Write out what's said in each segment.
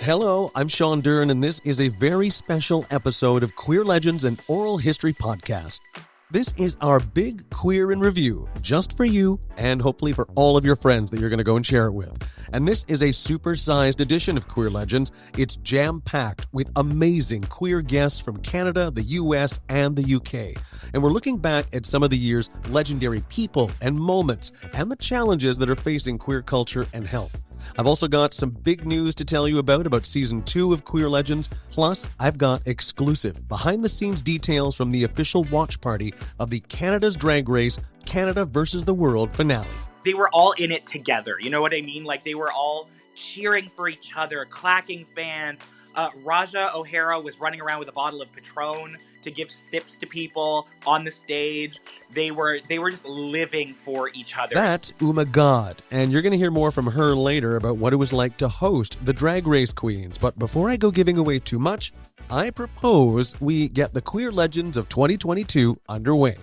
Hello, I'm Sean Dern, and this is a very special episode of Queer Legends and Oral History Podcast. This is our big Queer in Review, just for you, and hopefully for all of your friends that you're going to go and share it with. And this is a supersized edition of Queer Legends. It's jam-packed with amazing queer guests from Canada, the US, and the UK. And we're looking back at some of the year's legendary people and moments, and the challenges that are facing queer culture and health. I've also got some big news to tell you about Season 2 of Queer Legends, plus I've got exclusive behind-the-scenes details from the official watch party of the Canada's Drag Race Canada vs. the World finale. They were all in it together, you know what I mean? Like, they were all cheering for each other, clacking fans. Raja O'Hara was running around with a bottle of Patron to give sips to people on the stage. They were just living for each other. That's Gahd, and you're going to hear more from her later about what it was like to host the Drag Race Queens. But before I go giving away too much, I propose we get the Queer Legends of 2022 underway.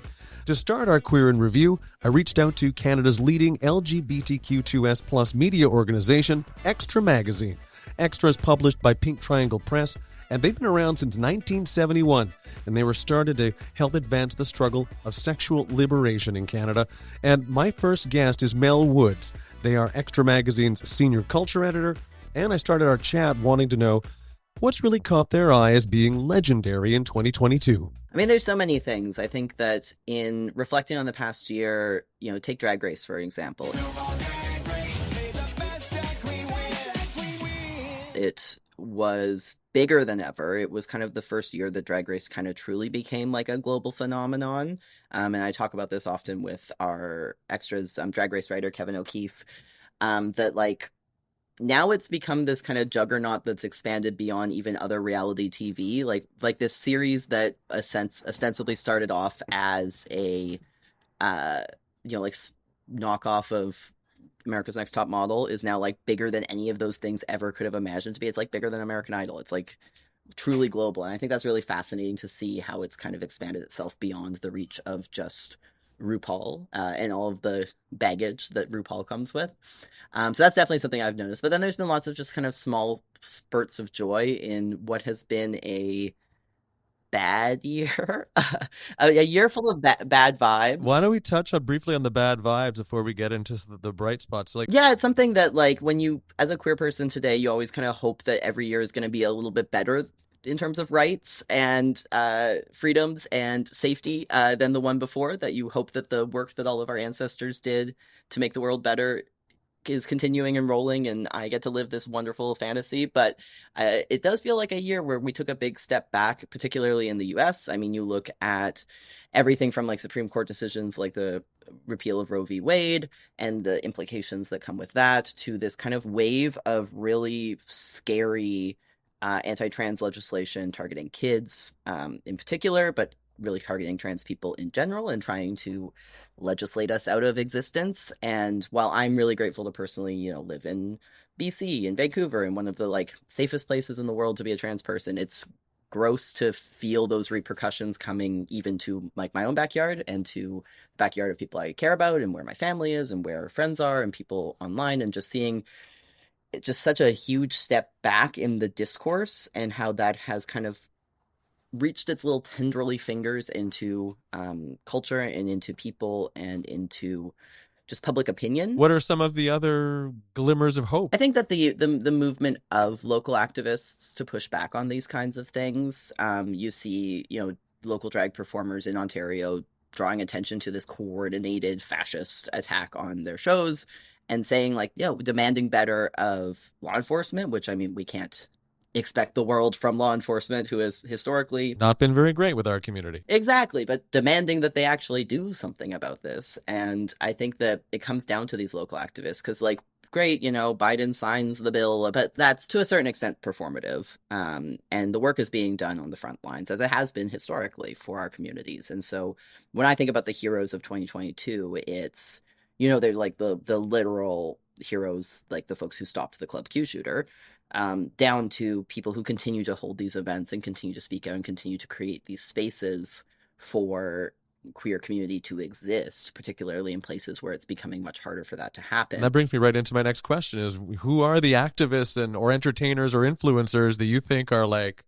To start our Queer in Review, I reached out to Canada's leading LGBTQ2S+ media organization, Extra Magazine. Extra is published by Pink Triangle Press, and they've been around since 1971, and they were started to help advance the struggle of sexual liberation in Canada. And my first guest is Mel Woods. They are Extra Magazine's senior culture editor, and I started our chat wanting to know what's really caught their eye as being legendary in 2022. I mean, there's so many things. I think that in reflecting on the past year, take Drag Race, for example. It was bigger than ever. It was kind of the first year that Drag Race kind of truly became like a global phenomenon. And I talk about this often with our Extras Drag Race writer, Kevin O'Keefe, that like now it's become this kind of juggernaut that's expanded beyond even other reality TV. Like this series that ostensibly started off as a, knockoff of America's Next Top Model is now like bigger than any of those things ever could have imagined to be. It's like bigger than American Idol. It's like truly global. And I think that's really fascinating to see how it's kind of expanded itself beyond the reach of just RuPaul and all of the baggage that RuPaul comes with. So that's definitely something I've noticed. But then there's been lots of just kind of small spurts of joy in what has been a bad year, a year full of bad vibes. Why don't we touch briefly on the bad vibes before we get into the bright spots? Yeah, it's something that like when you, as a queer person today, you always kind of hope that every year is going to be a little bit better in terms of rights and freedoms and safety than the one before, that you hope that the work that all of our ancestors did to make the world better is continuing and rolling, and I get to live this wonderful fantasy. But it does feel like a year where we took a big step back, particularly in the US. I mean, you look at everything from like Supreme Court decisions like the repeal of Roe v. Wade and the implications that come with that, to this kind of wave of really scary anti-trans legislation targeting kids in particular, but really targeting trans people in general and trying to legislate us out of existence. And while I'm really grateful to personally, live in BC, in Vancouver, in one of the like safest places in the world to be a trans person, it's gross to feel those repercussions coming even to like my own backyard and to the backyard of people I care about and where my family is and where friends are and people online, and just seeing just such a huge step back in the discourse and how that has kind of reached its little tendrily fingers into culture and into people and into just public opinion. What are some of the other glimmers of hope? I think that the movement of local activists to push back on these kinds of things, you see, local drag performers in Ontario drawing attention to this coordinated fascist attack on their shows and saying like, demanding better of law enforcement, which I mean, we can't expect the world from law enforcement, who has historically not been very great with our community. Exactly, but demanding that they actually do something about this. And I think that it comes down to these local activists, because like, great, Biden signs the bill, but that's to a certain extent performative. And the work is being done on the front lines, as it has been historically for our communities. And so when I think about the heroes of 2022, it's, they're like the literal heroes, like the folks who stopped the Club Q shooter, down to people who continue to hold these events and continue to speak out and continue to create these spaces for queer community to exist, particularly in places where it's becoming much harder for that to happen. And that brings me right into my next question is, who are the activists or entertainers or influencers that you think are like,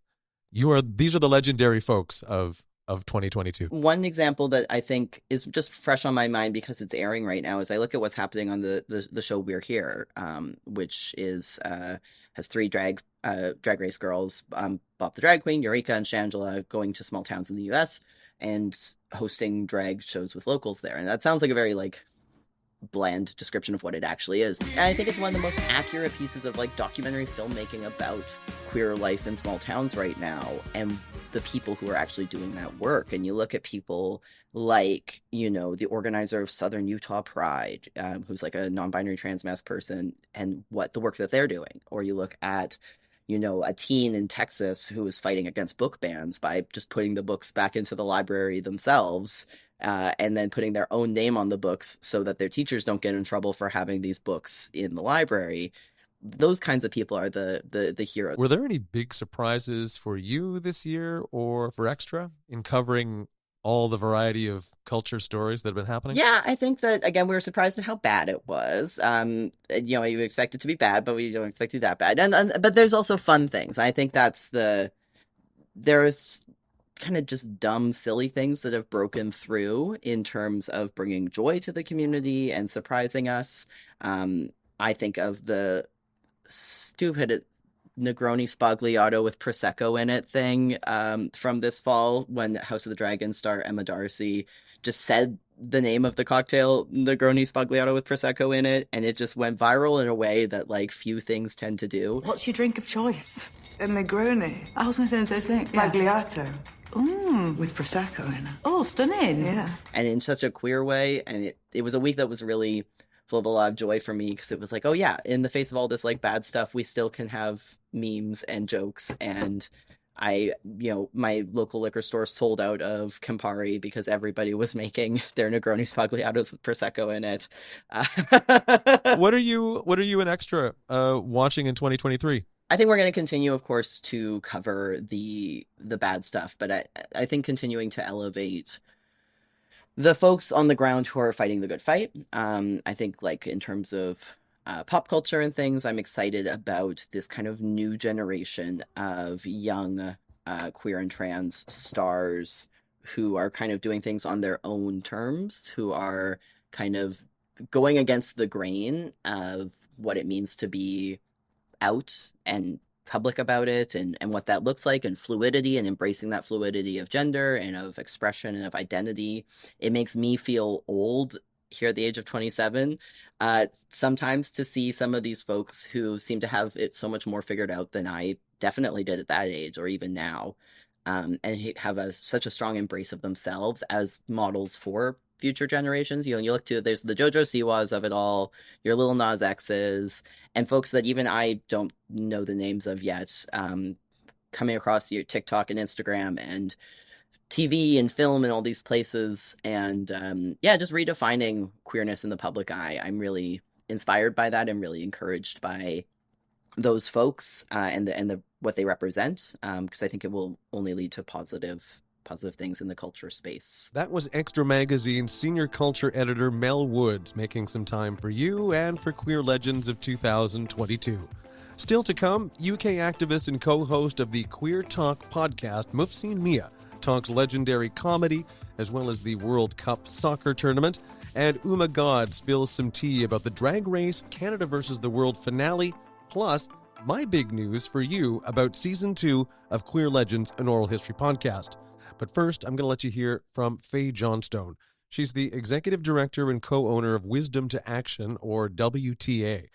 these are the legendary folks of 2022? One example that I think is just fresh on my mind because it's airing right now is I look at what's happening on the show We're Here, which is has 3 drag race girls, Bob the Drag Queen, Eureka, and Shangela, going to small towns in the US and hosting drag shows with locals there. And that sounds like a very bland description of what it actually is. And I think it's one of the most accurate pieces of documentary filmmaking about queer life in small towns right now and the people who are actually doing that work. And you look at people like, the organizer of Southern Utah Pride, who's a non-binary trans-mass person, and what the work that they're doing. Or you look at a teen in Texas who is fighting against book bans by just putting the books back into the library themselves, and then putting their own name on the books so that their teachers don't get in trouble for having these books in the library. Those kinds of people are the heroes. Were there any big surprises for you this year or for Extra in covering all the variety of culture stories that have been happening? Yeah, I think that, again, we were surprised at how bad it was. You expect it to be bad, but we don't expect it to be that bad. But there's also fun things. I think there's kind of just dumb, silly things that have broken through in terms of bringing joy to the community and surprising us. I think of the stupid Negroni Spagliato with Prosecco in it thing from this fall when House of the Dragon star Emma Darcy just said the name of the cocktail, Negroni Spagliato with Prosecco in it, and it just went viral in a way that few things tend to do. What's your drink of choice? A Negroni. I was going to say the same thing. Spagliato. With Prosecco in it. Oh, stunning. Yeah. And in such a queer way, and it was a week that was really full of a lot of joy for me because it was oh yeah, in the face of all this bad stuff, we still can have memes and jokes. And my local liquor store sold out of Campari because everybody was making their Negroni Spagliatos with Prosecco in it. What are you an Extra watching in 2023? I think we're going to continue, of course, to cover the bad stuff, but I think continuing to elevate the folks on the ground who are fighting the good fight. I think in terms of pop culture and things, I'm excited about this kind of new generation of young queer and trans stars who are kind of doing things on their own terms, who are kind of going against the grain of what it means to be out and public about it and what that looks like, and fluidity, and embracing that fluidity of gender and of expression and of identity. It makes me feel old here at the age of 27 sometimes to see some of these folks who seem to have it so much more figured out than I definitely did at that age or even now, and have such a strong embrace of themselves as models for future generations. You look to, there's the JoJo Siwas of it all, your Lil Nas X's, and folks that even I don't know the names of yet, coming across your TikTok and Instagram and TV and film and all these places, and just redefining queerness in the public eye. I'm really inspired by that and really encouraged by those folks and the what they represent, because I think it will only lead to positive things in the culture space. That was Extra Magazine's senior culture editor Mel Woods making some time for you and for Queer Legends of 2022. Still to come, UK activist and co-host of the Queer Talk podcast, Mufseen Miah, talks legendary comedy as well as the World Cup soccer tournament, and Gahd spills some tea about the Drag Race Canada versus the World finale, plus my big news for you about Season 2 of Queer Legends, an oral history podcast. But first, I'm going to let you hear from Fae Johnstone. She's the executive director and co-owner of Wisdom to Action, or WTA.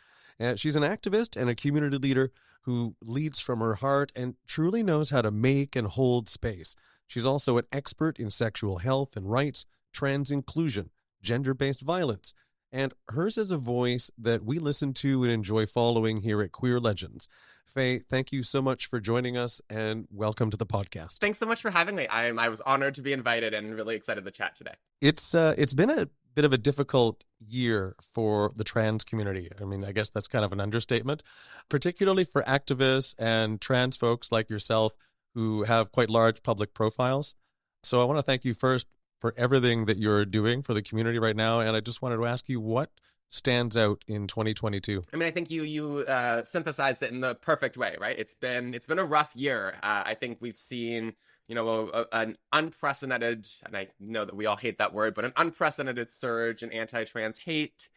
She's an activist and a community leader who leads from her heart and truly knows how to make and hold space. She's also an expert in sexual health and rights, trans inclusion, gender-based violence, and hers is a voice that we listen to and enjoy following here at Queer Legends. Fae, thank you so much for joining us, and welcome to the podcast. Thanks so much for having me. I was honored to be invited and really excited to chat today. It's been a bit of a difficult year for the trans community. I mean, I guess that's kind of an understatement, particularly for activists and trans folks like yourself who have quite large public profiles. So I want to thank you first for everything that you're doing for the community right now. And I just wanted to ask you, what stands out in 2022? I mean, I think you synthesized it in the perfect way, right? It's been a rough year. I think we've seen, an unprecedented, and I know that we all hate that word, but an unprecedented surge in anti-trans hate.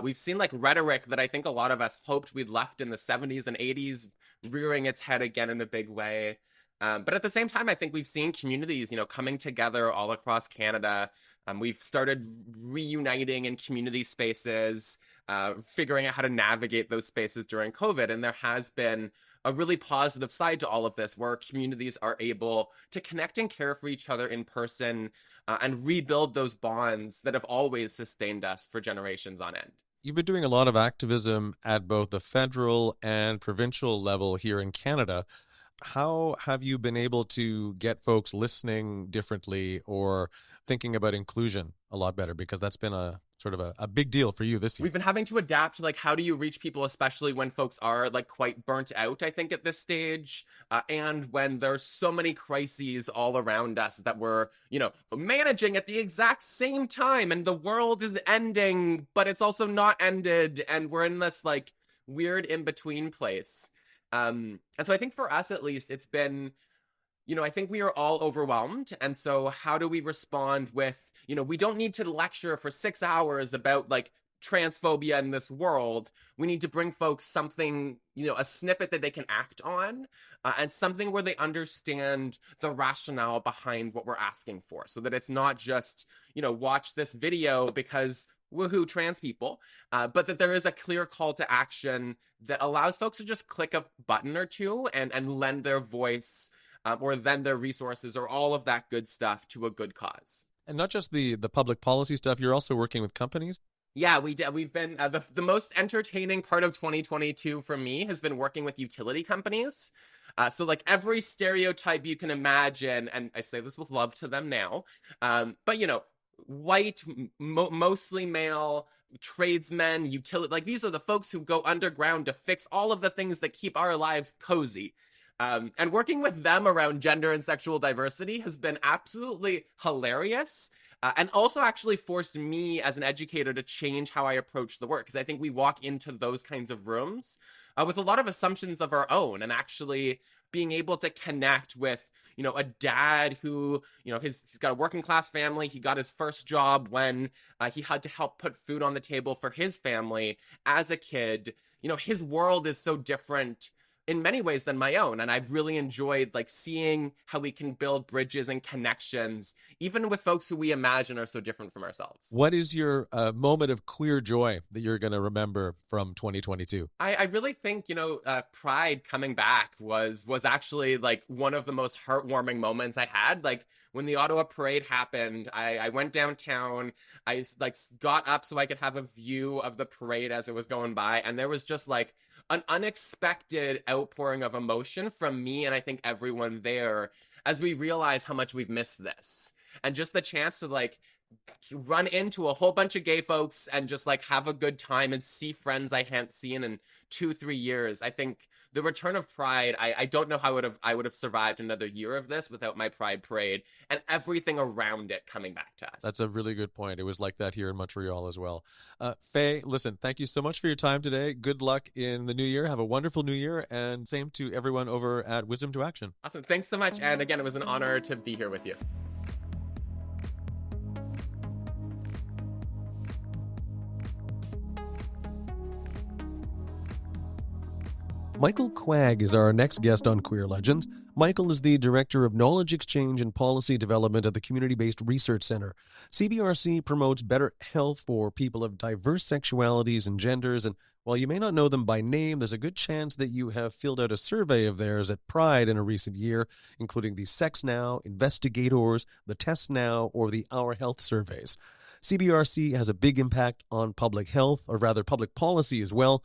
We've seen like rhetoric that I think a lot of us hoped we'd left in the 70s and 80s rearing its head again in a big way. But at the same time, I think we've seen communities, coming together all across Canada. We've started reuniting in community spaces, figuring out how to navigate those spaces during COVID. And there has been a really positive side to all of this, where communities are able to connect and care for each other in person and rebuild those bonds that have always sustained us for generations on end. You've been doing a lot of activism at both the federal and provincial level here in Canada. How have you been able to get folks listening differently or thinking about inclusion a lot better? Because that's been a sort of a big deal for you this year. We've been having to adapt, like, how do you reach people, especially when folks are like quite burnt out, I think, at this stage, and when there's so many crises all around us that we're, managing at the exact same time, and the world is ending, but it's also not ended, and we're in this like weird in-between place. And so I think for us, at least, it's been, I think we are all overwhelmed. And so how do we respond with, we don't need to lecture for 6 hours about like transphobia in this world. We need to bring folks something, a snippet that they can act on, and something where they understand the rationale behind what we're asking for, so that it's not just, watch this video because woohoo, trans people, but that there is a clear call to action that allows folks to just click a button or two and lend their voice or lend their resources or all of that good stuff to a good cause. And not just the public policy stuff, you're also working with companies? Yeah, we've been, the most entertaining part of 2022 for me has been working with utility companies. So like every stereotype you can imagine, and I say this with love to them now, but white, mostly male, tradesmen, utility, like these are the folks who go underground to fix all of the things that keep our lives cozy. And working with them around gender and sexual diversity has been absolutely hilarious. And also actually forced me as an educator to change how I approach the work. Because I think we walk into those kinds of rooms with a lot of assumptions of our own, and actually being able to connect with, a dad who, he's got a working class family. He got his first job when he had to help put food on the table for his family as a kid. His world is so different in many ways than my own. And I've really enjoyed like seeing how we can build bridges and connections, even with folks who we imagine are so different from ourselves. What is your moment of queer joy that you're going to remember from 2022? I really think, Pride coming back was actually like one of the most heartwarming moments I had. Like when the Ottawa parade happened, I went downtown, I like got up so I could have a view of the parade as it was going by. And there was just like an unexpected outpouring of emotion from me and I think everyone there as we realize how much we've missed this. And just the chance to like run into a whole bunch of gay folks and just like have a good time and see friends I hadn't seen in 2-3 years. I think the return of Pride, I don't know how I would have survived another year of this without my Pride parade and everything around it coming back to us. That's a really good point. It was like that here in Montreal as well. Fae, listen, thank you so much for your time today. Good luck in the new year. Have a wonderful new year, and same to everyone over at Wisdom to Action. Awesome. Thanks so much. And again, it was an honor to be here with you. Michael Kwag is our next guest on Queer Legends. Michael is the Director of Knowledge Exchange and Policy Development at the Community-Based Research Center. CBRC promotes better health for people of diverse sexualities and genders, and while you may not know them by name, there's a good chance that you have filled out a survey of theirs at Pride in a recent year, including the Sex Now, Investigators, the Test Now, or the Our Health surveys. CBRC has a big impact on public health, or rather public policy as well.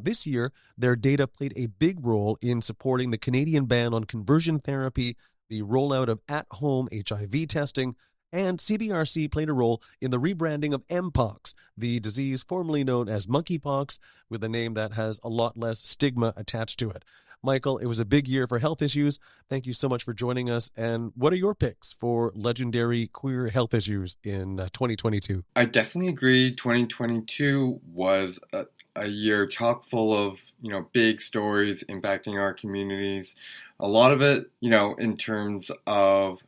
This year, their data played a big role in supporting the Canadian ban on conversion therapy, the rollout of at-home HIV testing, and CBRC played a role in the rebranding of Mpox, the disease formerly known as monkeypox, with a name that has a lot less stigma attached to it. Michael, it was a big year for health issues. Thank you so much for joining us. And what are your picks for legendary queer health issues in 2022? I definitely agree. 2022 was a year chock full of, big stories impacting our communities. A lot of it, in terms of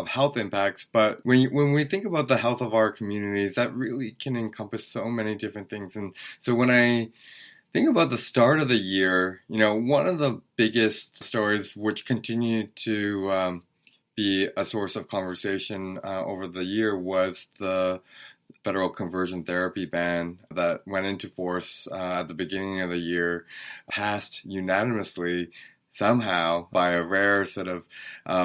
health impacts. But when we think about the health of our communities, that really can encompass so many different things. And so when I think about the start of the year, one of the biggest stories which continued to be a source of conversation over the year was the federal conversion therapy ban that went into force at the beginning of the year, passed unanimously somehow by a rare sort of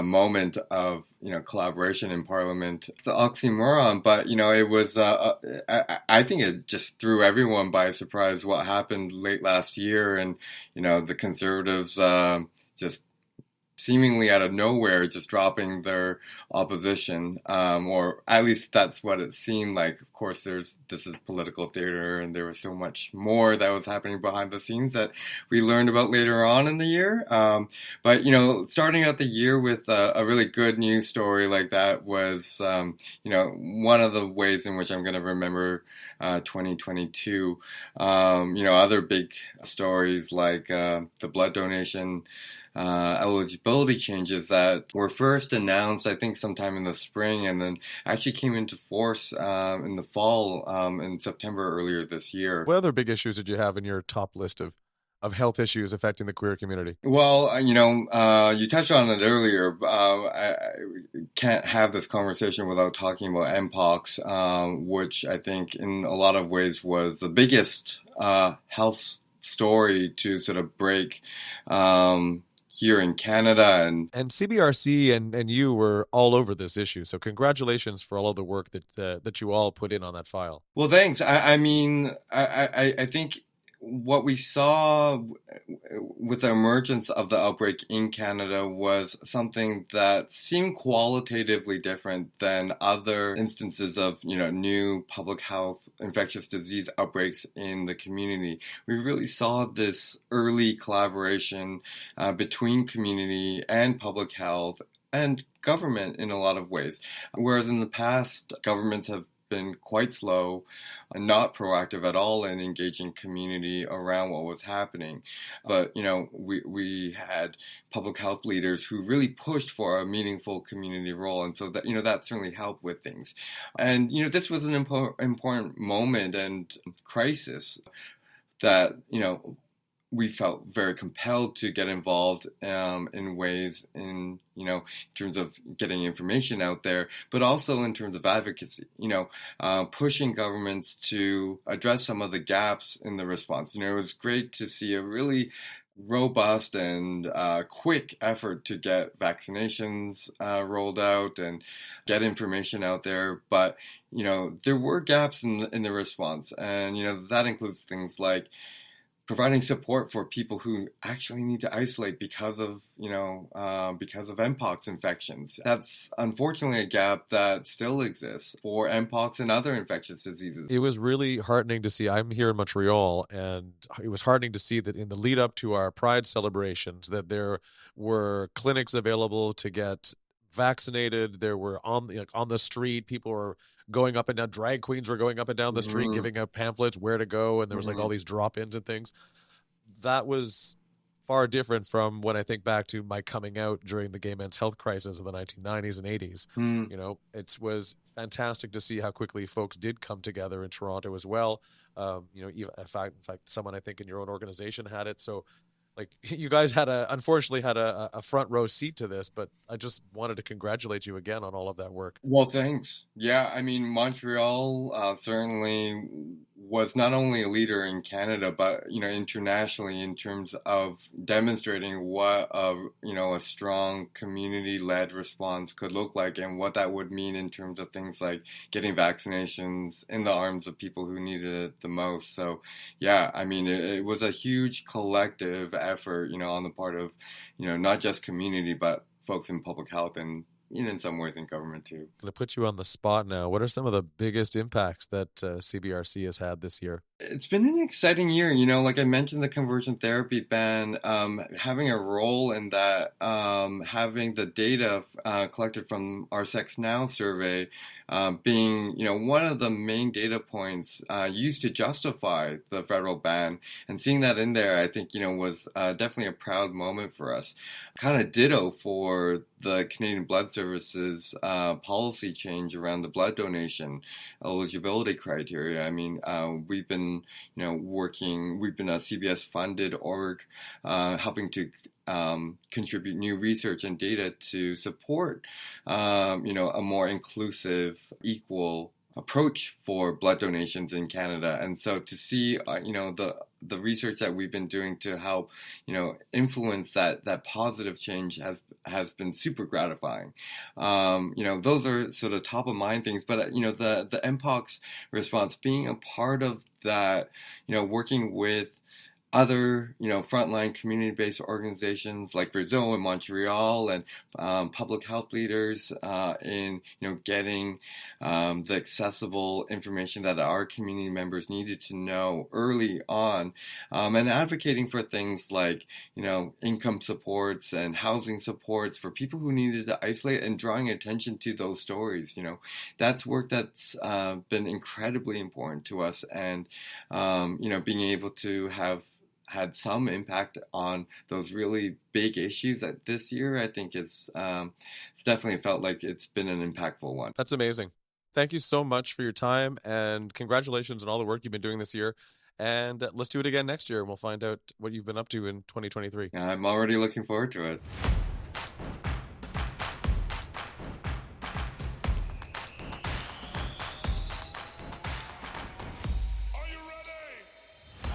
moment of collaboration in Parliament. It's an oxymoron, but it was I think it just threw everyone by surprise what happened late last year, and the Conservatives just seemingly out of nowhere just dropping their opposition, or at least that's what it seemed like. Of course, this is political theater, and there was so much more that was happening behind the scenes that we learned about later on in the year. But starting out the year with a really good news story like that was, one of the ways in which I'm going to remember 2022. Other big stories like the blood donation eligibility changes that were first announced, I think, sometime in the spring, and then actually came into force in the fall, in September earlier this year. What other big issues did you have in your top list of health issues affecting the queer community? Well, you touched on it earlier. I can't have this conversation without talking about Mpox, which I think in a lot of ways was the biggest health story to sort of break here in Canada. And CBRC and you were all over this issue. So congratulations for all of the work that you all put in on that file. Well, thanks. I think what we saw with the emergence of the outbreak in Canada was something that seemed qualitatively different than other instances of, new public health infectious disease outbreaks in the community. We really saw this early collaboration between community and public health and government in a lot of ways. Whereas in the past, governments have been quite slow and not proactive at all in engaging community around what was happening. But, we had public health leaders who really pushed for a meaningful community role. And so that certainly helped with things. And, this was an important moment and crisis that, we felt very compelled to get involved in ways in terms of getting information out there, but also in terms of advocacy, pushing governments to address some of the gaps in the response. It was great to see a really robust and quick effort to get vaccinations rolled out and get information out there. But, there were gaps in the response. And, that includes things like providing support for people who actually need to isolate because of Mpox infections. That's unfortunately a gap that still exists for Mpox and other infectious diseases. It was really heartening to see. I'm here in Montreal, and it was heartening to see that in the lead up to our Pride celebrations, that there were clinics available to get vaccinated. There were on the street, people were going up and down. Drag queens were going up and down the street, giving out pamphlets where to go, and there was all these drop-ins and things. That was far different from when I think back to my coming out during the gay men's health crisis of the 1990s and 80s. It was fantastic to see how quickly folks did come together in Toronto as well. In fact, someone I think in your own organization had it. So, you guys unfortunately had a front row seat to this, but I just wanted to congratulate you again on all of that work. Well, thanks. Yeah, Montreal certainly was not only a leader in Canada, but internationally in terms of demonstrating what a strong community-led response could look like, and what that would mean in terms of things like getting vaccinations in the arms of people who needed it the most. So, yeah, it was a huge collective effort, on the part of, not just community, but folks in public health and in some ways in government too. To put you on the spot now, what are some of the biggest impacts that CBRC has had this year? It's been an exciting year, you know, like I mentioned, the conversion therapy ban, having a role in that, having the data collected from our Sex Now survey being, you know, one of the main data points used to justify the federal ban, and seeing that in there, I think, you know, was definitely a proud moment for us. Kind of ditto for the Canadian Blood Services policy change around the blood donation eligibility criteria. I mean, we've been, you know, we've been a CBS funded org, helping to contribute new research and data to support, you know, a more inclusive, equal approach for blood donations in Canada. And so to see, you know, the research that we've been doing to help, you know, influence that positive change has been super gratifying. You know, those are sort of top of mind things, but, you know, the MPOX response, being a part of that, you know, working with other, you know, frontline community-based organizations like Rizzo in Montreal, and public health leaders in, you know, getting the accessible information that our community members needed to know early on, and advocating for things like, you know, income supports and housing supports for people who needed to isolate, and drawing attention to those stories. You know, that's work that's been incredibly important to us, and, you know, being able to have had some impact on those really big issues that this year, I think it's definitely felt like it's been an impactful one. That's amazing. Thank you so much for your time, and congratulations on all the work you've been doing this year. And let's do it again next year, and we'll find out what you've been up to in 2023. I'm already looking forward to it.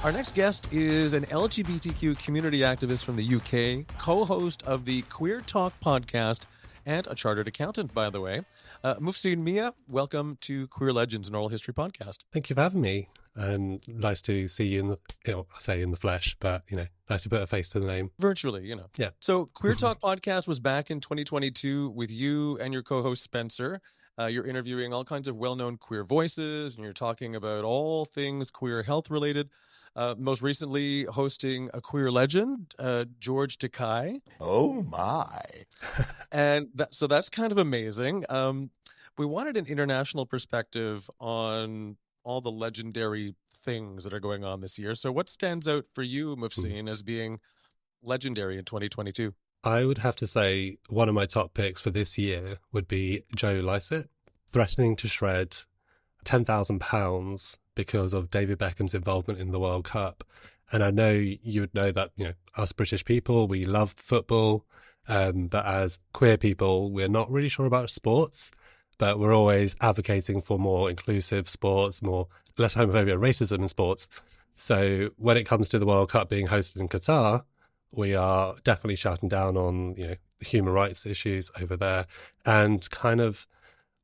Our next guest is an LGBTQ community activist from the UK, co-host of the Queer Talk podcast, and a chartered accountant, by the way. Mufseen Miah, welcome to Queer Legends, an oral history podcast. Thank you for having me. And nice to see you in the, you know, I say in the flesh, but, you know, nice to put a face to the name. Virtually, you know. Yeah. So Queer Talk podcast was back in 2022 with you and your co-host Spencer. You're interviewing all kinds of well-known queer voices, and you're talking about all things queer health related. Most recently hosting a queer legend, George Takei. Oh my. And so that's kind of amazing. We wanted an international perspective on all the legendary things that are going on this year. So what stands out for you, Mufseen, as being legendary in 2022? I would have to say one of my top picks for this year would be Joe Lycett threatening to shred £10,000 because of David Beckham's involvement in the World Cup. And I know you would know that, you know, us British people, we love football, but as queer people, we're not really sure about sports, but we're always advocating for more inclusive sports, less homophobia and racism in sports. So when it comes to the World Cup being hosted in Qatar, we are definitely shouting down on, you know, human rights issues over there, and kind of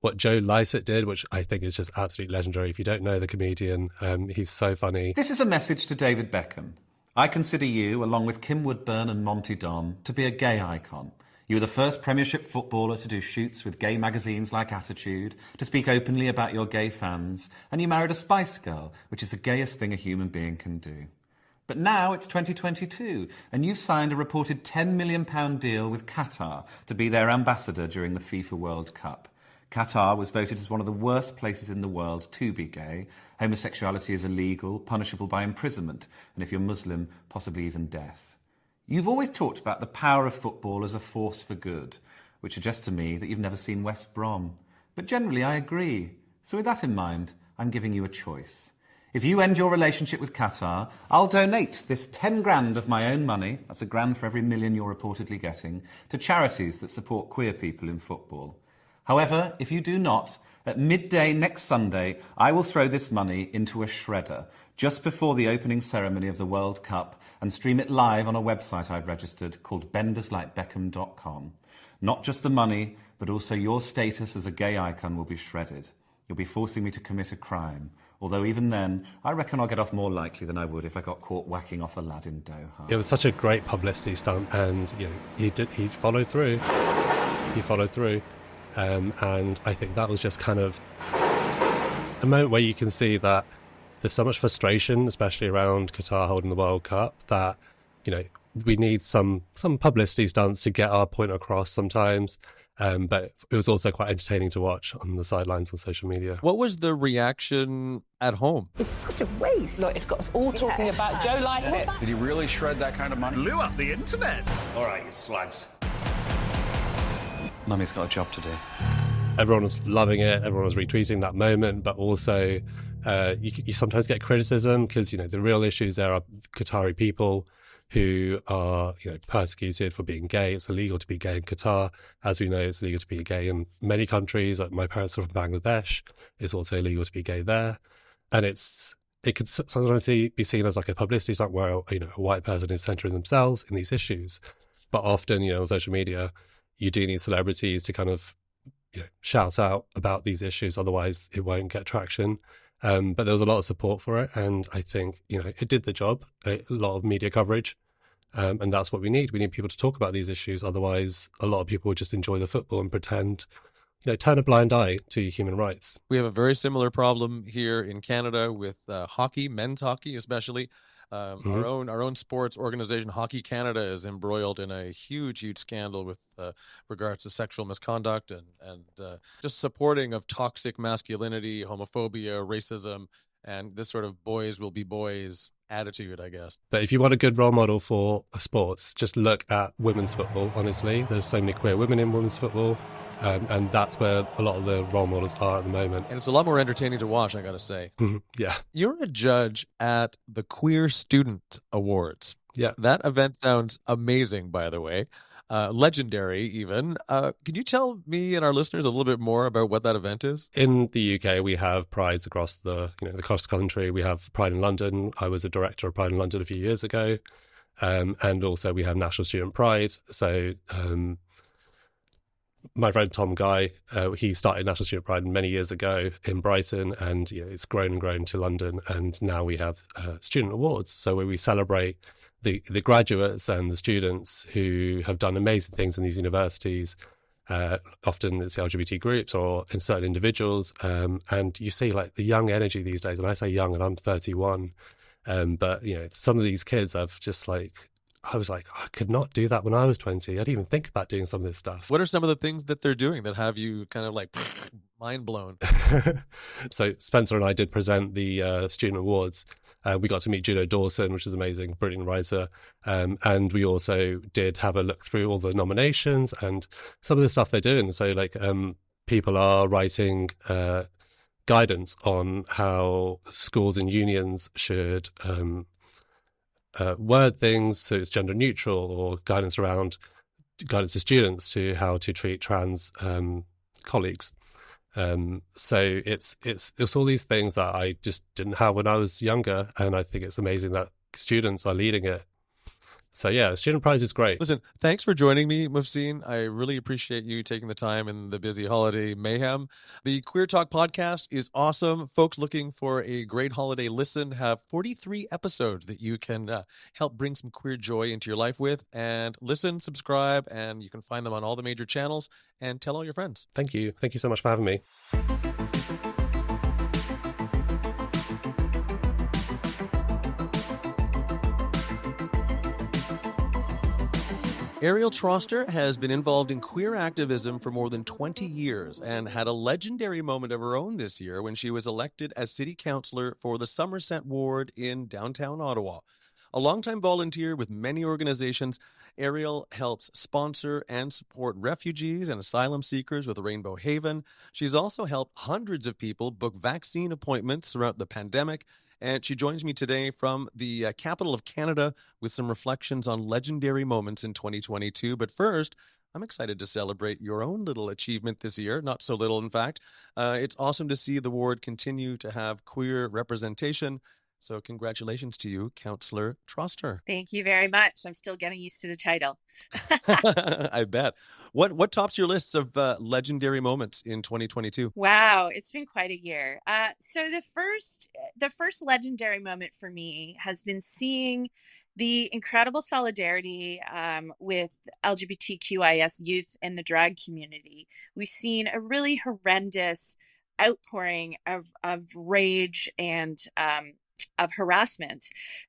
what Joe Lycett did, which I think is just absolutely legendary. If you don't know the comedian, he's so funny. This is a message to David Beckham. I consider you, along with Kim Woodburn and Monty Don, to be a gay icon. You were the first Premiership footballer to do shoots with gay magazines like Attitude, to speak openly about your gay fans, and you married a Spice Girl, which is the gayest thing a human being can do. But now it's 2022, and you've signed a reported £10 million deal with Qatar to be their ambassador during the FIFA World Cup. Qatar was voted as one of the worst places in the world to be gay. Homosexuality is illegal, punishable by imprisonment, and if you're Muslim, possibly even death. You've always talked about the power of football as a force for good, which suggests to me that you've never seen West Brom. But generally, I agree. So with that in mind, I'm giving you a choice. If you end your relationship with Qatar, I'll donate this 10 grand of my own money, that's £1 for every million you're reportedly getting, to charities that support queer people in football. However, if you do not, at midday next Sunday, I will throw this money into a shredder just before the opening ceremony of the World Cup and stream it live on a website I've registered called benderslikebeckham.com. Not just the money, but also your status as a gay icon will be shredded. You'll be forcing me to commit a crime. Although even then, I reckon I'll get off more likely than I would if I got caught whacking off a lad in Doha. It was such a great publicity stunt, and you know, he followed through. He followed through. And I think that was just kind of a moment where you can see that there's so much frustration, especially around Qatar holding the World Cup, that, you know, we need some publicity stunts to get our point across sometimes. But it was also quite entertaining to watch on the sidelines on social media. What was the reaction at home? It's such a waste. Look, it's got us all talking about Joe Lycett. Did he really shred that kind of money? Blew up the internet. All right, you slugs. Mummy's got a job to do. Everyone was loving it. Everyone was retweeting that moment, but also you sometimes get criticism because, you know, the real issues there are Qatari people who are, you know, persecuted for being gay. It's illegal to be gay in Qatar. As we know, it's illegal to be gay in many countries. Like, my parents are from Bangladesh. It's also illegal to be gay there. And it could sometimes be seen as like a publicity stunt where, you know, a white person is centering themselves in these issues. But often, you know, on social media, you do need celebrities to kind of, you know, shout out about these issues. Otherwise, it won't get traction. But there was a lot of support for it, and I think, you know, it did the job. A lot of media coverage, and that's what we need. We need people to talk about these issues. Otherwise, a lot of people would just enjoy the football and pretend, you know, turn a blind eye to human rights. We have a very similar problem here in Canada with hockey, men's hockey especially. Our own sports organization, Hockey Canada, is embroiled in a huge scandal with regards to sexual misconduct and just supporting of toxic masculinity, homophobia, racism, and this sort of boys will be boys attitude, I guess. But if you want a good role model for sports, just look at women's football, honestly. There's so many queer women in women's football. And that's where a lot of the role models are at the moment. And it's a lot more entertaining to watch, I got to say. Yeah. You're a judge at the Queer Student Awards. Yeah. That event sounds amazing, by the way. Legendary, even. Could you tell me and our listeners a little bit more about what that event is? In the UK, we have prides across the country. We have Pride in London. I was a director of Pride in London a few years ago. And also we have National Student Pride. So, my friend Tom Guy, he started National Student Pride many years ago in Brighton, and, you know, it's grown and grown to London, and now we have student awards, so where we celebrate the graduates and the students who have done amazing things in these universities. Often it's the LGBT groups or in certain individuals, and you see like the young energy these days. And I say young, and I'm 31, but, you know, some of these kids have just like, I was like, I could not do that when I was 20. I didn't even think about doing some of this stuff. What are some of the things that they're doing that have you kind of like mind blown? So Spencer and I did present the student awards. We got to meet Juno Dawson, which is amazing, brilliant writer. And we also did have a look through all the nominations and some of the stuff they're doing. So like people are writing guidance on how schools and unions should word things so it's gender neutral, or guidance to students to how to treat trans colleagues. So it's all these things that I just didn't have when I was younger, and I think it's amazing that students are leading it. So yeah, Student Prize is great. Listen, thanks for joining me, Mufseen. I really appreciate you taking the time in the busy holiday mayhem. The Queer Talk podcast is awesome. Folks looking for a great holiday listen have 43 episodes that you can help bring some queer joy into your life with. And listen, subscribe, and you can find them on all the major channels, and tell all your friends. Thank you. Thank you so much for having me. Ariel Troster has been involved in queer activism for more than 20 years and had a legendary moment of her own this year when she was elected as city councillor for the Somerset ward in downtown Ottawa. A longtime volunteer with many organizations, Ariel helps sponsor and support refugees and asylum seekers with Rainbow Haven. She's also helped hundreds of people book vaccine appointments throughout the pandemic. And she joins me today from the capital of Canada with some reflections on legendary moments in 2022. But first, I'm excited to celebrate your own little achievement this year. Not so little, in fact. It's awesome to see the ward continue to have queer representation. So congratulations to you, Councillor Troster. Thank you very much. I'm still getting used to the title. I bet. What tops your lists of legendary moments in 2022? Wow, it's been quite a year. So the first legendary moment for me has been seeing the incredible solidarity with LGBTQIS youth and the drag community. We've seen a really horrendous outpouring of rage and of harassment,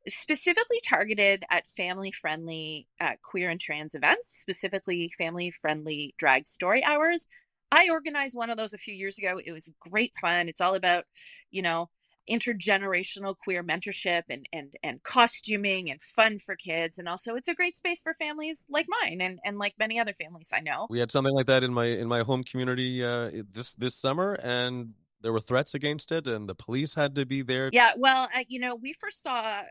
specifically targeted at family-friendly queer and trans events, specifically family-friendly drag story hours. I organized one of those a few years ago. It was great fun. It's all about, you know, intergenerational queer mentorship and costuming and fun for kids. And also it's a great space for families like mine and like many other families I know. We had something like that in my home community this summer, and there were threats against it, and the police had to be there. Yeah, well, we first saw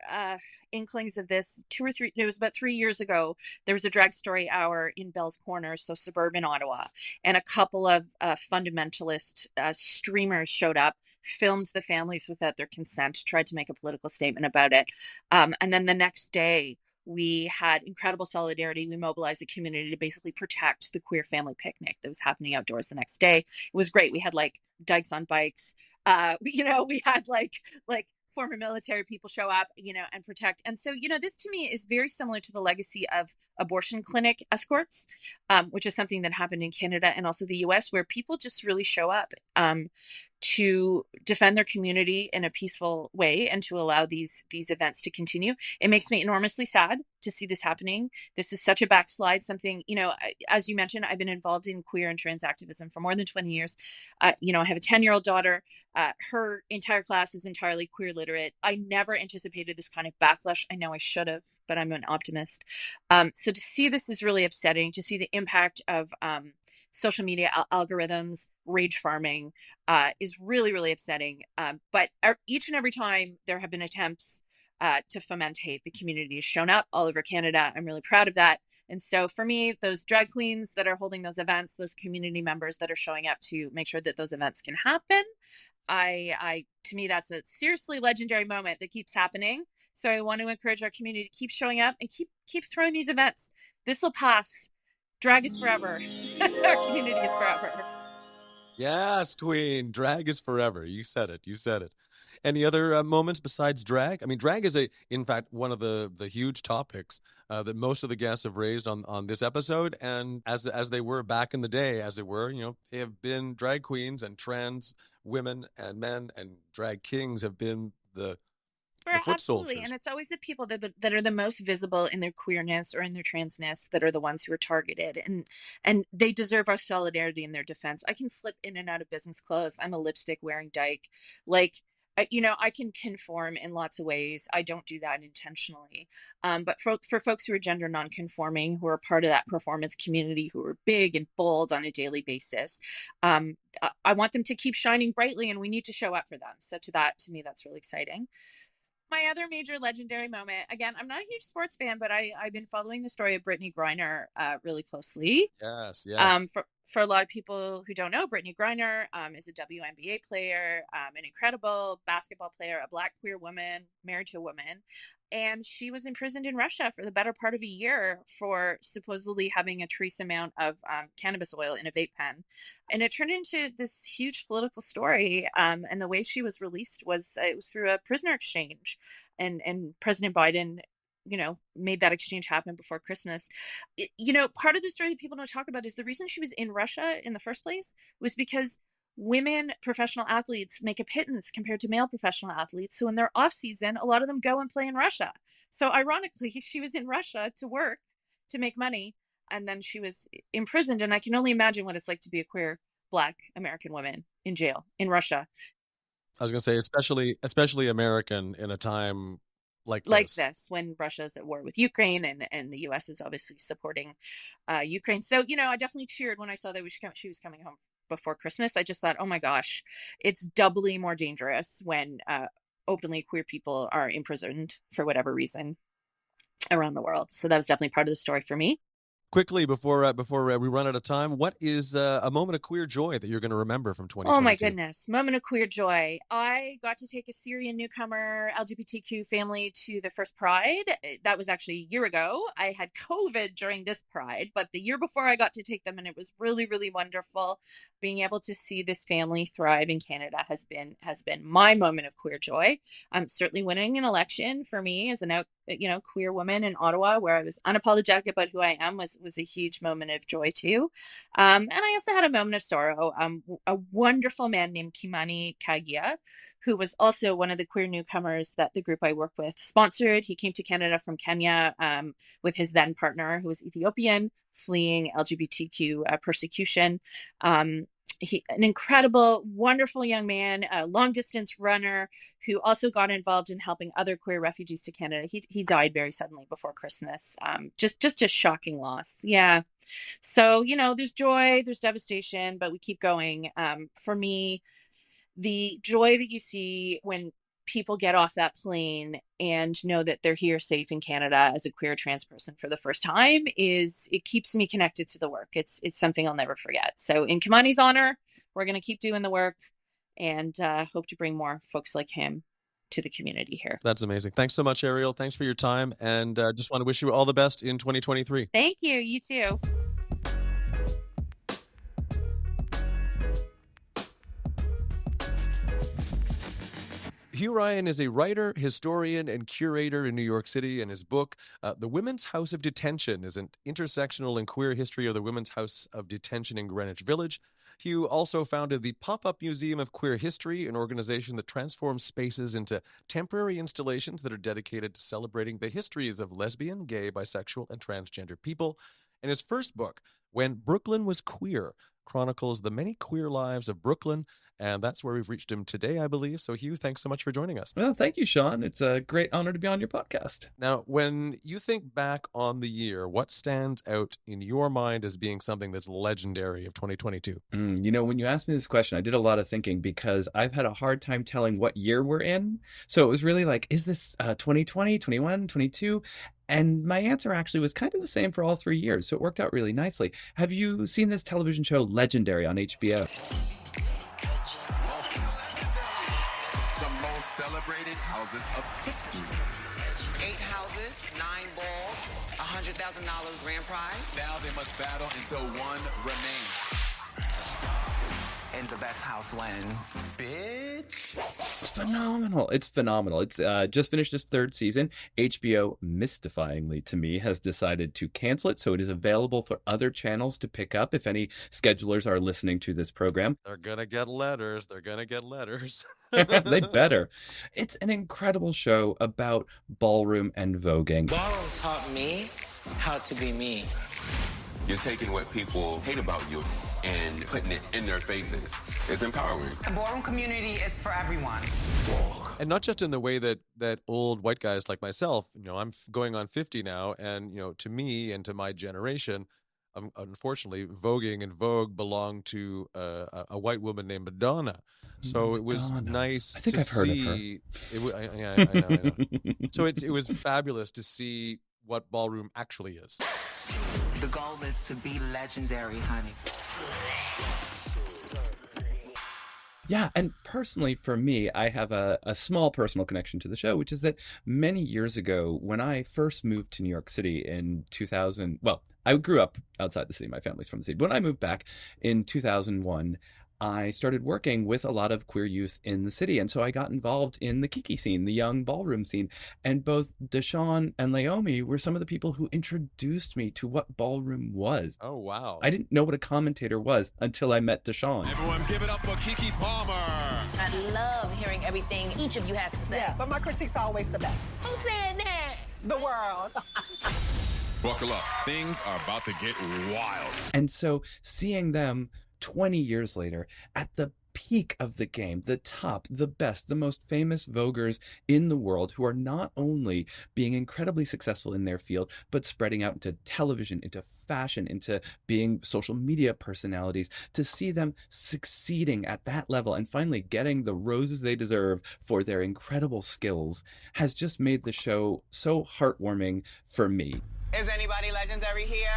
inklings of this it was about 3 years ago. There was a drag story hour in Bell's Corner, so suburban Ottawa, and a couple of fundamentalist streamers showed up, filmed the families without their consent, tried to make a political statement about it. And then the next day, we had incredible solidarity. We mobilized the community to basically protect the queer family picnic that was happening outdoors the next day. It was great. We had like dykes on bikes. We had like former military people show up, and protect. And so, this to me is very similar to the legacy of abortion clinic escorts, which is something that happened in Canada and also the US, where people just really show up to defend their community in a peaceful way and to allow these events to continue. It makes me enormously sad to see this happening. This is such a backslide, something, as you mentioned, I've been involved in queer and trans activism for more than 20 years. I have a 10-year-old daughter. Her entire class is entirely queer literate. I never anticipated this kind of backlash. I know I should have, but I'm an optimist. So to see this is really upsetting, to see the impact of social media algorithms, rage farming, is really, really upsetting. But each and every time there have been attempts to foment hate, the community has shown up all over Canada. I'm really proud of that. And so for me, those drag queens that are holding those events, those community members that are showing up to make sure that those events can happen, to me, that's a seriously legendary moment that keeps happening. So I want to encourage our community to keep showing up and keep throwing these events. This will pass. Drag is forever. Our community is forever. Yes, Queen. Drag is forever. You said it. Any other moments besides drag? I mean, drag is in fact, one of the huge topics that most of the guests have raised on this episode. And as they were back in the day, as it were, they have been drag queens, and trans women and men and drag kings have been the foot Absolutely. soldiers. And it's always the people that are the most visible in their queerness or in their transness that are the ones who are targeted, and they deserve our solidarity in their defense. I can slip in and out of business clothes. I'm a lipstick wearing dyke. I can conform in lots of ways. I don't do that intentionally. But for folks who are gender non-conforming, who are part of that performance community, who are big and bold on a daily basis, I want them to keep shining brightly, and we need to show up for them. So to me, that's really exciting. My other major legendary moment, again, I'm not a huge sports fan, but I've been following the story of Brittany Griner really closely. Yes. For a lot of people who don't know, Brittany Griner is a WNBA player, an incredible basketball player, a Black queer woman, married to a woman. And she was imprisoned in Russia for the better part of a year for supposedly having a trace amount of cannabis oil in a vape pen. And it turned into this huge political story. And the way she was released was through a prisoner exchange. And President Biden, made that exchange happen before Christmas. Part of the story that people don't talk about is the reason she was in Russia in the first place was because women professional athletes make a pittance compared to male professional athletes. So in their off season, a lot of them go and play in Russia. So ironically, she was in Russia to work, to make money, and then she was imprisoned. And I can only imagine what it's like to be a queer Black American woman in jail in Russia. I was going to say, especially American in a time like this, when Russia's at war with Ukraine and the US is obviously supporting Ukraine. So, I definitely cheered when I saw that she was coming home before Christmas. I just thought, oh my gosh, it's doubly more dangerous when openly queer people are imprisoned for whatever reason around the world. So that was definitely part of the story for me. Quickly, before we run out of time, what is a moment of queer joy that you're going to remember from 2022? Oh my goodness, moment of queer joy. I got to take a Syrian newcomer LGBTQ family to the first Pride. That was actually a year ago. I had COVID during this Pride, but the year before I got to take them, and it was really, really wonderful. Being able to see this family thrive in Canada has been my moment of queer joy. Certainly winning an election for me as an queer woman in Ottawa, where I was unapologetic about who I am, was a huge moment of joy too. And I also had a moment of sorrow. A wonderful man named Kimani Kagia, who was also one of the queer newcomers that the group I work with sponsored. He came to Canada from Kenya with his then partner, who was Ethiopian, fleeing LGBTQ persecution. An incredible, wonderful young man, a long distance runner who also got involved in helping other queer refugees to Canada. He died very suddenly before Christmas. Just a shocking loss. Yeah. So, there's joy, there's devastation, but we keep going. For me, the joy that you see when people get off that plane and know that they're here safe in Canada as a queer trans person for the first time it keeps me connected to the work. It's something I'll never forget. So in Kimani's honor, we're going to keep doing the work and hope to bring more folks like him to the community here. That's amazing. Thanks so much, Ariel. Thanks for your time. And just want to wish you all the best in 2023. Thank you. You too. Hugh Ryan is a writer, historian, and curator in New York City, and his book, The Women's House of Detention, is an intersectional and queer history of the Women's House of Detention in Greenwich Village. Hugh also founded the Pop-Up Museum of Queer History, an organization that transforms spaces into temporary installations that are dedicated to celebrating the histories of lesbian, gay, bisexual, and transgender people. And his first book, When Brooklyn Was Queer, chronicles the many queer lives of Brooklyn, and that's where we've reached him today, I believe. So, Hugh, thanks so much for joining us. Well, thank you, Sean. It's a great honor to be on your podcast. Now, when you think back on the year, what stands out in your mind as being something that's legendary of 2022? When you asked me this question, I did a lot of thinking because I've had a hard time telling what year we're in. So it was really like, is this 2020, 21, 22? And my answer actually was kind of the same for all 3 years. So it worked out really nicely. Have you seen this television show Legendary on HBO? Celebrated houses of history. 8 houses, 9 balls, $100,000 grand prize. Now they must battle until one remains. And the best house wins. Bitch. It's phenomenal. It's phenomenal. It's just finished its 3rd season. HBO, mystifyingly to me, has decided to cancel it, so it is available for other channels to pick up if any schedulers are listening to this program. They're going to get letters. They're going to get letters. They better. It's an incredible show about ballroom and voguing. Ballroom taught me how to be me. You're taking what people hate about you and putting it in their faces. It's empowering. The ballroom community is for everyone. And not just in the way that old white guys like myself, I'm going on 50 now, and, to me and to my generation, unfortunately, voguing and Vogue belonged to a white woman named Madonna. So it was nice I think to I've heard see. Of her. I know. So it was fabulous to see what ballroom actually is. The goal is to be legendary, honey. Yeah, and personally for me, I have a small personal connection to the show, which is that many years ago, when I first moved to New York City in 2000, well, I grew up outside the city. My family's from the city. But when I moved back in 2001, I started working with a lot of queer youth in the city. And so I got involved in the Kiki scene, the young ballroom scene. And both Deshawn and Laomi were some of the people who introduced me to what ballroom was. Oh, wow. I didn't know what a commentator was until I met Deshawn. Everyone give it up for Kiki Palmer. I love hearing everything each of you has to say. Yeah, but my critiques are always the best. Who's saying that? The world. Buckle up. Things are about to get wild. And so seeing them 20 years later, at the peak of the game, the top, the best, the most famous voguers in the world who are not only being incredibly successful in their field, but spreading out into television, into fashion, into being social media personalities, to see them succeeding at that level and finally getting the roses they deserve for their incredible skills has just made the show so heartwarming for me. Is anybody legendary here?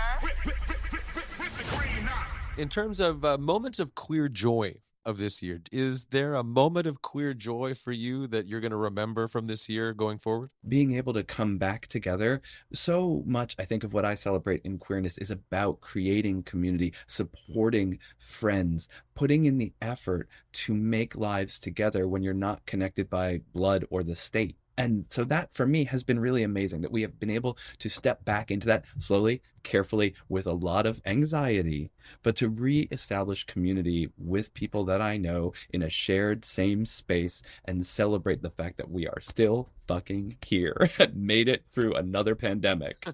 In terms of moments of queer joy of this year, is there a moment of queer joy for you that you're going to remember from this year going forward? Being able to come back together. So much, I think, of what I celebrate in queerness is about creating community, supporting friends, putting in the effort to make lives together when you're not connected by blood or the state. And so that for me has been really amazing, that we have been able to step back into that slowly, carefully, with a lot of anxiety, but to reestablish community with people that I know in a shared same space and celebrate the fact that we are still fucking here and made it through another pandemic.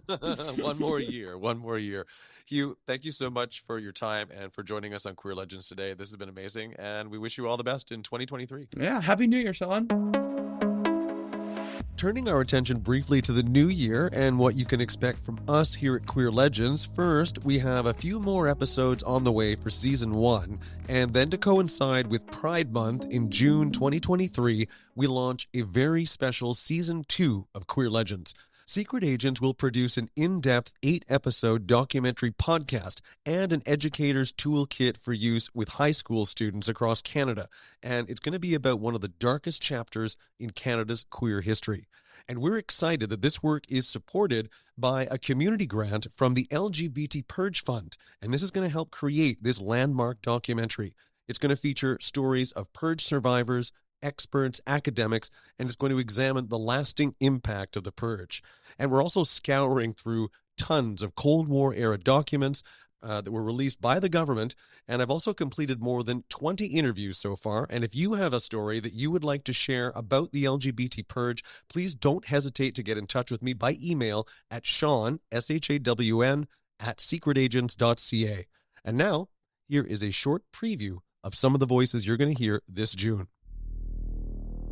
One more year. Hugh, thank you so much for your time and for joining us on Queer Legends today. This has been amazing, and we wish you all the best in 2023. Yeah, Happy New Year, Sean. Turning our attention briefly to the new year and what you can expect from us here at Queer Legends, first, we have a few more episodes on the way for Season 1, and then to coincide with Pride Month in June 2023, we launch a very special Season 2 of Queer Legends. Secret Agents will produce an in-depth 8-episode documentary podcast and an educator's toolkit for use with high school students across Canada. And it's going to be about one of the darkest chapters in Canada's queer history. And we're excited that this work is supported by a community grant from the LGBT Purge Fund. And this is going to help create this landmark documentary. It's going to feature stories of purge survivors, experts, academics, and it's going to examine the lasting impact of the purge. And we're also scouring through tons of Cold War era documents that were released by the government, and I've also completed more than 20 interviews so far. And if you have a story that you would like to share about the LGBT purge, please don't hesitate to get in touch with me by email at Shawn, SHAWN, @secretagents.ca. And now, here is a short preview of some of the voices you're going to hear this June.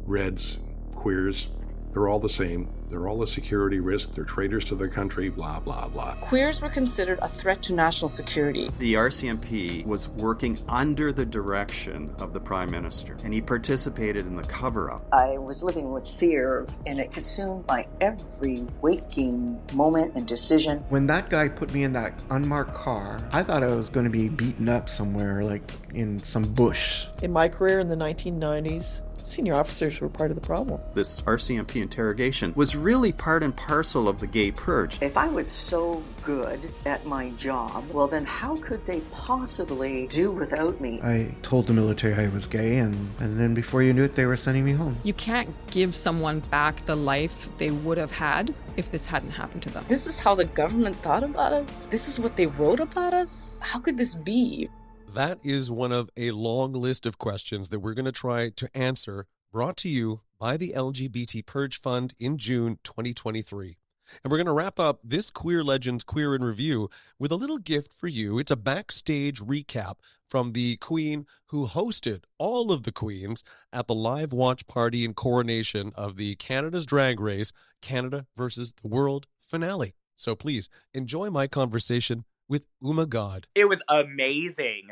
Reds, queers, they're all the same. They're all a security risk. They're traitors to their country, blah, blah, blah. Queers were considered a threat to national security. The RCMP was working under the direction of the Prime Minister, and he participated in the cover-up. I was living with fear, and it consumed my every waking moment and decision. When that guy put me in that unmarked car, I thought I was going to be beaten up somewhere, like in some bush. In my career in the 1990s, senior officers were part of the problem. This RCMP interrogation was really part and parcel of the gay purge. If I was so good at my job, well then how could they possibly do without me? I told the military I was gay, and then before you knew it, they were sending me home. You can't give someone back the life they would have had if this hadn't happened to them. This is how the government thought about us? This is what they wrote about us? How could this be? That is one of a long list of questions that we're going to try to answer, brought to you by the LGBT Purge Fund in June 2023. And we're going to wrap up this Queer Legends Queer in Review with a little gift for you. It's a backstage recap from the Queen who hosted all of the Queens at the live watch party and coronation of the Canada's Drag Race, Canada versus the World finale. So please enjoy my conversation with Gahd. It was amazing.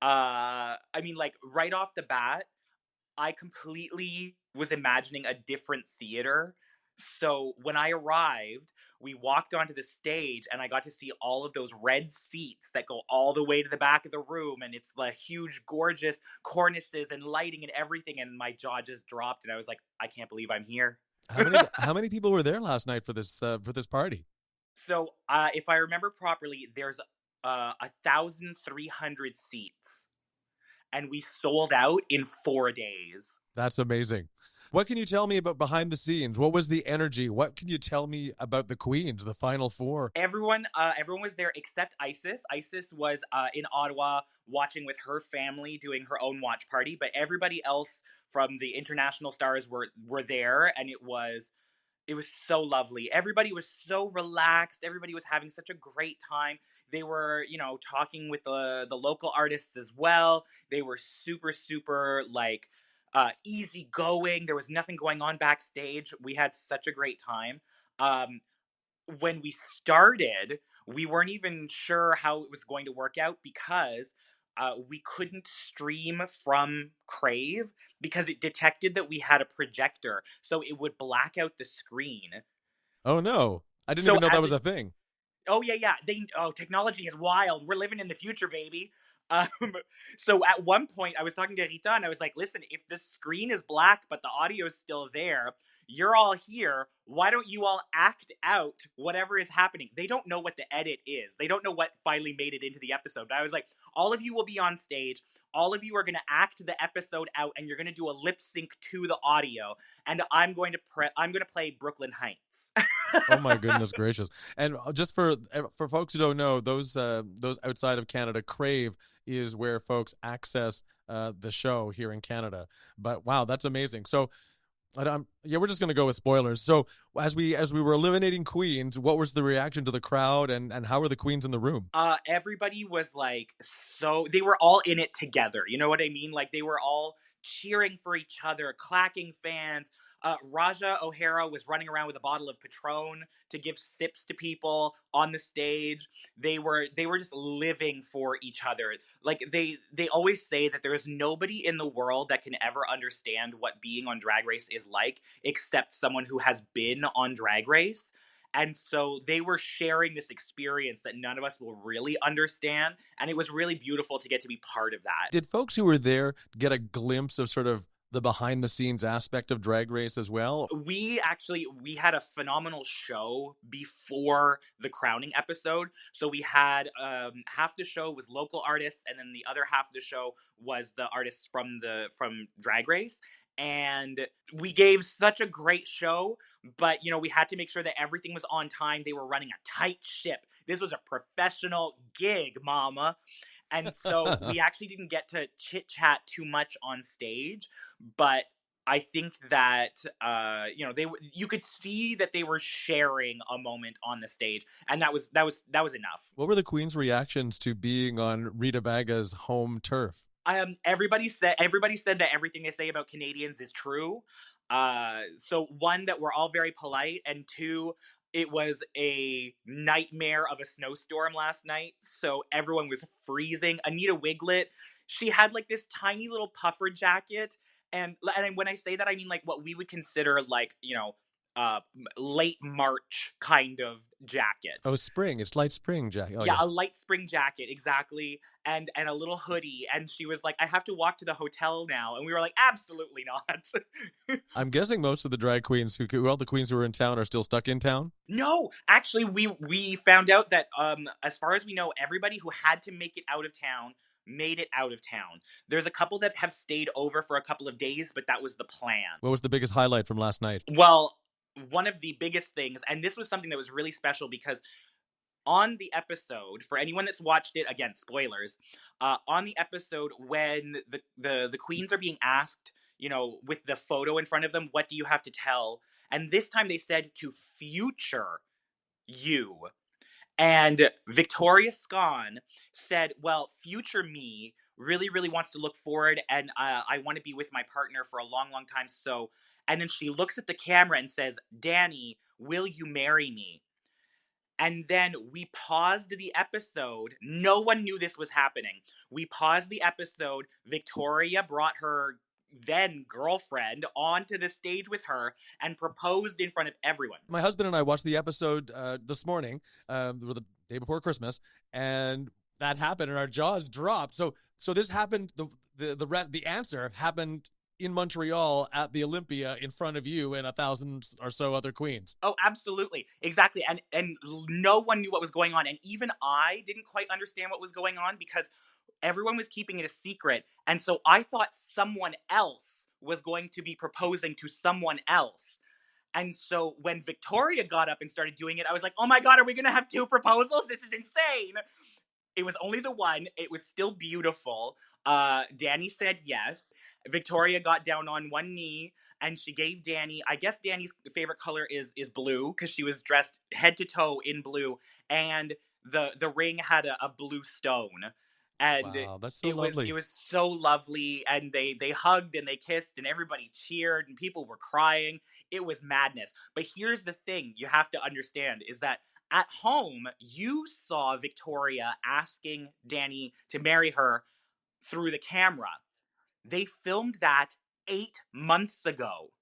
I mean, like, right off the bat, I completely was imagining a different theater. So when I arrived, we walked onto the stage and I got to see all of those red seats that go all the way to the back of the room. And it's the huge, gorgeous cornices and lighting and everything. And my jaw just dropped and I was like, I can't believe I'm here. How many people were there last night for this party? So, if I remember properly, there's 1,300 seats, and we sold out in 4 days. That's amazing. What can you tell me about behind the scenes? What was the energy? What can you tell me about the Queens, the Final Four? Everyone was there except Isis. Isis was in Ottawa watching with her family, doing her own watch party, but everybody else from the international stars were there, and it was so lovely. Everybody was so relaxed. Everybody was having such a great time. They were, talking with the local artists as well. They were super, super, easygoing. There was nothing going on backstage. We had such a great time. When we started, we weren't even sure how it was going to work out because we couldn't stream from Crave because it detected that we had a projector, so it would black out the screen. Oh no, I didn't even know that was a thing. Oh yeah. Technology is wild. We're living in the future, baby. So at one point I was talking to Rita and I was like, listen, if the screen is black but the audio is still there, you're all here. Why don't you all act out whatever is happening? They don't know what the edit is. They don't know what finally made it into the episode. But I was like, all of you will be on stage. All of you are going to act the episode out, and you're going to do a lip sync to the audio. And I'm going to play Brooklyn Heights. Oh my goodness gracious! And just for folks who don't know, those outside of Canada, Crave is where folks access the show here in Canada. But wow, that's amazing. So, we're just gonna go with spoilers. So as we were eliminating queens, what was the reaction to the crowd, and how were the queens in the room? Everybody was like, they were all in it together. You know what I mean? Like they were all cheering for each other, clacking fans. Raja O'Hara was running around with a bottle of Patron to give sips to people on the stage. They were just living for each other. Like they always say that there is nobody in the world that can ever understand what being on Drag Race is like except someone who has been on Drag Race. And so they were sharing this experience that none of us will really understand. And it was really beautiful to get to be part of that. Did folks who were there get a glimpse of sort of the behind the scenes aspect of Drag Race as well? We had a phenomenal show before the crowning episode. So we had half the show was local artists, and then the other half of the show was the artists from Drag Race. And we gave such a great show, but we had to make sure that everything was on time. They were running a tight ship. This was a professional gig, mama. And so we actually didn't get to chit-chat too much on stage, but I think that, you could see that they were sharing a moment on the stage, and that was enough. What were the Queen's reactions to being on Rita Baga's home turf? Everybody said that everything they say about Canadians is true. So one, that we're all very polite, and two, it was a nightmare of a snowstorm last night, so everyone was freezing. Anita Wiglet, she had like this tiny little puffer jacket, and when I say that, I mean like what we would consider like, late March kind of jacket. Oh, spring. It's light spring jacket. Oh, yeah, a light spring jacket, exactly. And a little hoodie. And she was like, I have to walk to the hotel now. And we were like, absolutely not. I'm guessing most of the drag queens all the queens who were in town are still stuck in town? No, actually, we found out that as far as we know, everybody who had to make it out of town made it out of town. There's a couple that have stayed over for a couple of days, but that was the plan. What was the biggest highlight from last night? Well, one of the biggest things, and this was something that was really special because on the episode, for anyone that's watched it, again, spoilers, on the episode when the queens are being asked, with the photo in front of them, what do you have to tell? And this time they said to future you. And Victoria Scone said, well, future me really, really wants to look forward, and I want to be with my partner for a long, long time, so... And then she looks at the camera and says, Danny, will you marry me? And then we paused the episode. No one knew this was happening. We paused the episode. Victoria brought her then girlfriend onto the stage with her and proposed in front of everyone. My husband and I watched the episode this morning, the day before Christmas, and that happened and our jaws dropped. So this happened, the answer happened in Montreal at the Olympia in front of you and 1,000 or so other queens. Oh, absolutely. Exactly. And no one knew what was going on. And even I didn't quite understand what was going on because everyone was keeping it a secret. And so I thought someone else was going to be proposing to someone else. And so when Victoria got up and started doing it, I was like, oh my God, are we going to have 2 proposals? This is insane. It was only the one. It was still beautiful. Danny said yes. Victoria got down on one knee and she gave Danny, I guess Danny's favorite color is blue because she was dressed head to toe in blue, and the ring had a blue stone. And wow, that's so lovely. It was so lovely, and they hugged and they kissed and everybody cheered and people were crying. It was madness. But here's the thing you have to understand is that at home, you saw Victoria asking Danny to marry her through the camera. They filmed that 8 months ago.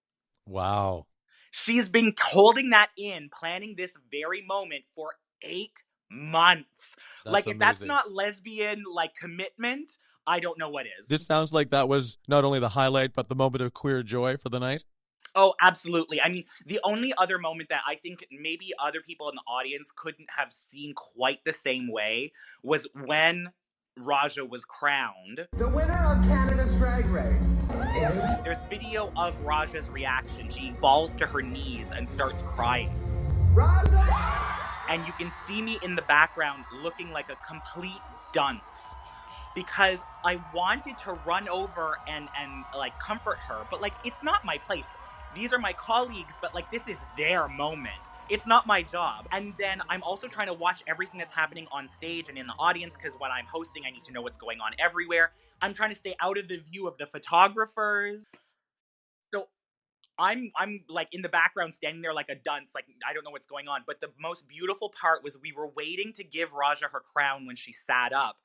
Wow. She's been holding that in, planning this very moment for 8 months. That's if that's not lesbian, commitment, I don't know what is. This sounds like that was not only the highlight, but the moment of queer joy for the night. Oh, absolutely. I mean, the only other moment that I think maybe other people in the audience couldn't have seen quite the same way was when Raja was crowned. The winner of Canada's Drag Race is... There's video of Raja's reaction. She falls to her knees and starts crying. Raja! And you can see me in the background looking like a complete dunce. Because I wanted to run over and like comfort her, but like it's not my place. These are my colleagues, but like this is their moment. It's not my job. And then I'm also trying to watch everything that's happening on stage and in the audience, because when I'm hosting, I need to know what's going on everywhere. I'm trying to stay out of the view of the photographers. So I'm like in the background standing there like a dunce, like I don't know what's going on. But the most beautiful part was we were waiting to give Raja her crown when she sat up.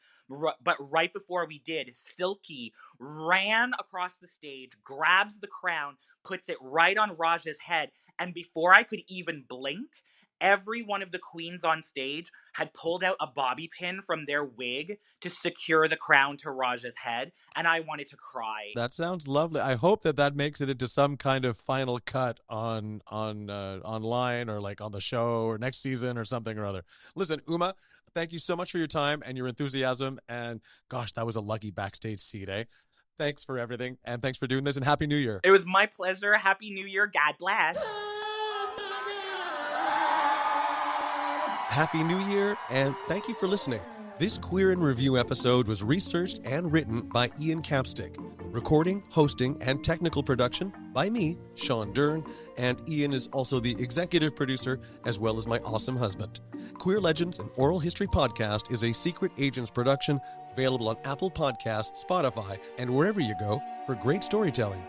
But right before we did, Silky ran across the stage, grabs the crown, puts it right on Raja's head. And before I could even blink, every one of the queens on stage had pulled out a bobby pin from their wig to secure the crown to Raja's head. And I wanted to cry. That sounds lovely. I hope that makes it into some kind of final cut on online or like on the show or next season or something or other. Listen, Uma, thank you so much for your time and your enthusiasm. And gosh, that was a lucky backstage seat, eh? Thanks for everything. And thanks for doing this, and Happy New Year. It was my pleasure. Happy New Year. God bless. Happy New Year, and thank you for listening. This Queer in Review episode was researched and written by Ian Capstick. Recording, hosting, and technical production by me, Sean Dern, and Ian is also the executive producer as well as my awesome husband. Queer Legends, an oral history podcast, is a Secret Agents production available on Apple Podcasts, Spotify, and wherever you go for great storytelling.